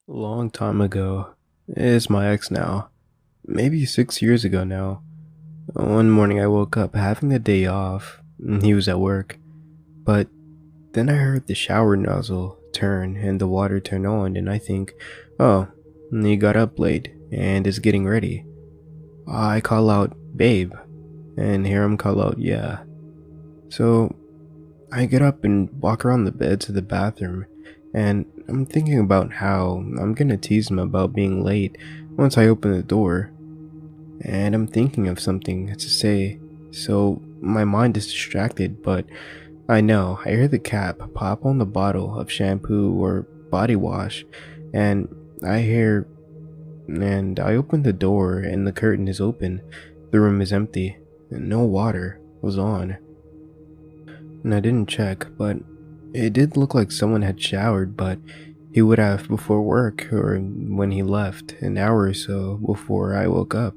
A long time ago. It's my ex now. Maybe 6 years ago now. One morning I woke up having the day off. He was at work. But then I heard the shower nozzle turn and the water turn on, and I think, oh, he got up late and is getting ready. I call out, babe, and hear him call out, yeah. So I get up and walk around the bed to the bathroom, and I'm thinking about how I'm gonna tease him about being late once I open the door. And I'm thinking of something to say, so my mind is distracted, but I know I hear the cap pop on the bottle of shampoo or body wash, and I hear, and I open the door and the curtain is open. The room is empty, and no water was on. And I didn't check, but it did look like someone had showered, but he would have before work or when he left, an hour or so before I woke up.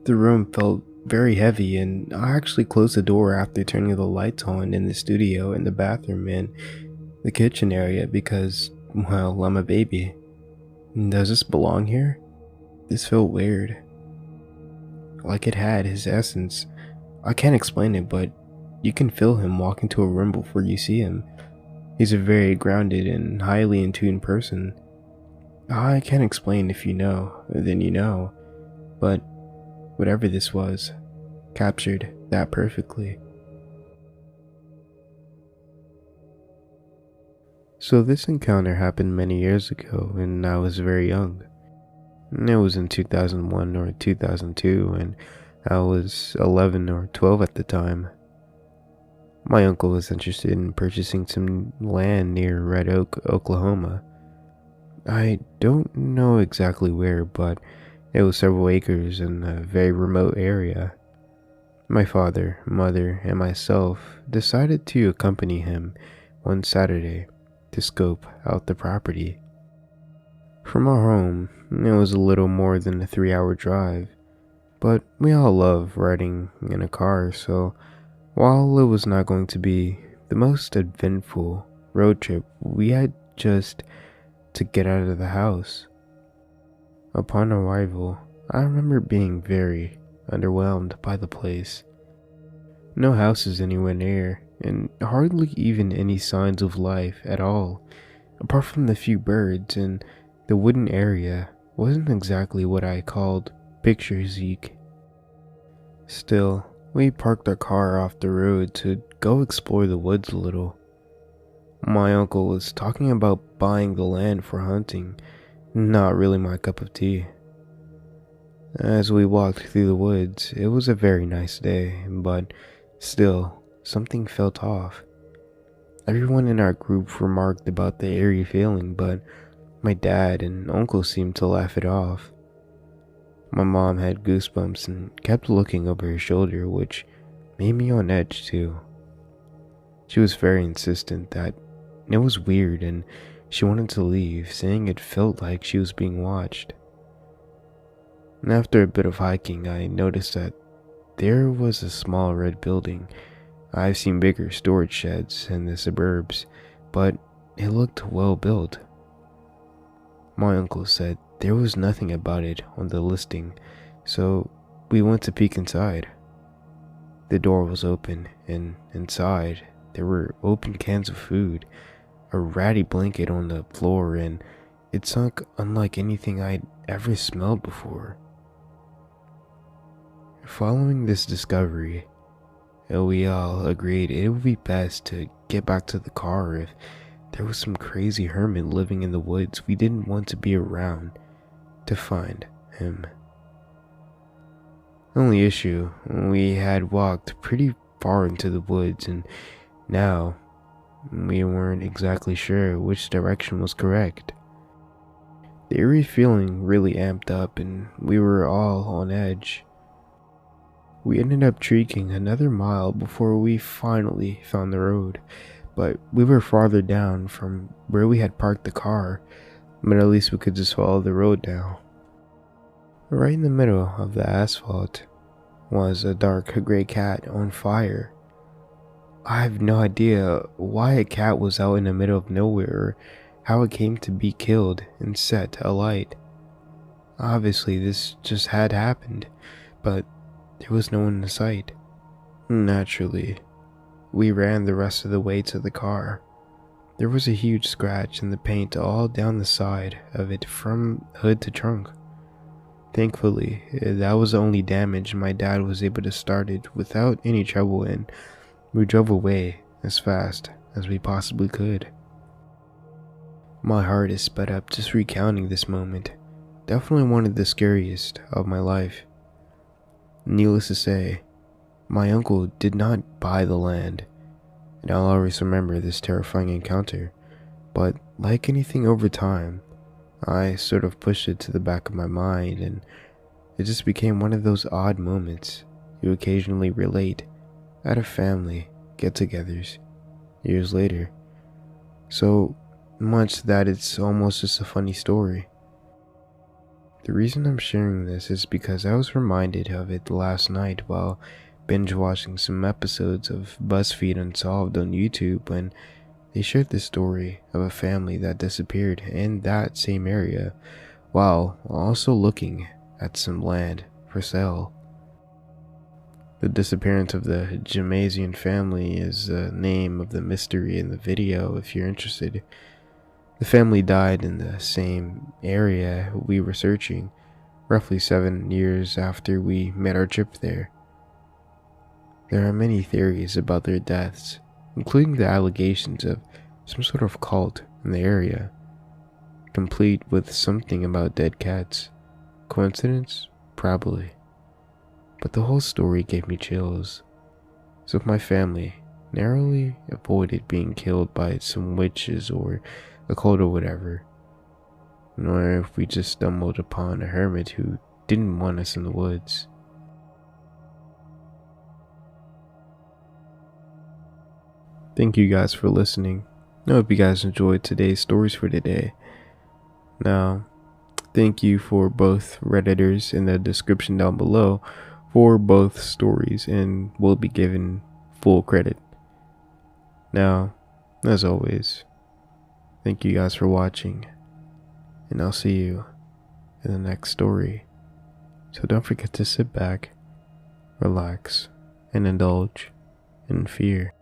The room felt very heavy, and I actually closed the door after turning the lights on in the studio and the bathroom and the kitchen area because, well, I'm a baby. Does this belong here? This felt weird. Like it had his essence. I can't explain it, but you can feel him walk into a room before you see him. He's a very grounded and highly in tune person. I can't explain. If you know, then you know. But whatever this was, captured that perfectly. So this encounter happened many years ago, and I was very young. It was in 2001 or 2002, and I was 11 or 12 at the time. My uncle was interested in purchasing some land near Red Oak, Oklahoma. I don't know exactly where, but it was several acres in a very remote area. My father, mother, and myself decided to accompany him one Saturday to scope out the property. From our home, it was a little more than a 3-hour drive, but we all love riding in a car, so while it was not going to be the most eventful road trip, we had just to get out of the house. Upon arrival, I remember being very underwhelmed by the place. No houses anywhere near, and hardly even any signs of life at all, apart from the few birds, and the wooden area wasn't exactly what I called picturesque. Still, we parked our car off the road to go explore the woods a little. My uncle was talking about buying the land for hunting, not really my cup of tea. As we walked through the woods, it was a very nice day, but still, something felt off. Everyone in our group remarked about the eerie feeling, but my dad and uncle seemed to laugh it off. My mom had goosebumps and kept looking over her shoulder, which made me on edge too. She was very insistent that it was weird and she wanted to leave, saying it felt like she was being watched. And after a bit of hiking, I noticed that there was a small red building. I've seen bigger storage sheds in the suburbs, but it looked well built. My uncle said there was nothing about it on the listing, so we went to peek inside. The door was open, and inside there were open cans of food, a ratty blanket on the floor, and it sunk unlike anything I'd ever smelled before. Following this discovery, we all agreed it would be best to get back to the car if there was some crazy hermit living in the woods we didn't want to be around to find him. Only issue, we had walked pretty far into the woods, and now we weren't exactly sure which direction was correct. The eerie feeling really amped up, and we were all on edge. We ended up trekking another mile before we finally found the road, but we were farther down from where we had parked the car, but at least we could just follow the road now. Right in the middle of the asphalt was a dark gray cat on fire. I have no idea why a cat was out in the middle of nowhere or how it came to be killed and set alight. Obviously, this just had happened, but there was no one in sight. Naturally, we ran the rest of the way to the car. There was a huge scratch in the paint all down the side of it from hood to trunk. Thankfully, that was the only damage. My dad was able to start it without any trouble, and we drove away as fast as we possibly could. My heart is sped up just recounting this moment. Definitely one of the scariest of my life. Needless to say, my uncle did not buy the land, and I'll always remember this terrifying encounter. But like anything over time, I sort of pushed it to the back of my mind, and it just became one of those odd moments you occasionally relate at a family get-togethers years later. So much that it's almost just a funny story. The reason I'm sharing this is because I was reminded of it last night while binge watching some episodes of BuzzFeed Unsolved on YouTube, when they shared the story of a family that disappeared in that same area while also looking at some land for sale. The disappearance of the Jamazian family is the name of the mystery in the video if you're interested. The family died in the same area we were searching, roughly 7 years after we made our trip there. There are many theories about their deaths, including the allegations of some sort of cult in the area, complete with something about dead cats. Coincidence? Probably. But the whole story gave me chills. So if my family narrowly avoided being killed by some witches or a cult or whatever, nor if we just stumbled upon a hermit who didn't want us in the woods. Thank you guys for listening. I hope you guys enjoyed today's stories for today. Now, thank you for both Redditors in the description down below for both stories, and will be given full credit. Now, as always, thank you guys for watching, and I'll see you in the next story. So don't forget to sit back, relax, and indulge in fear.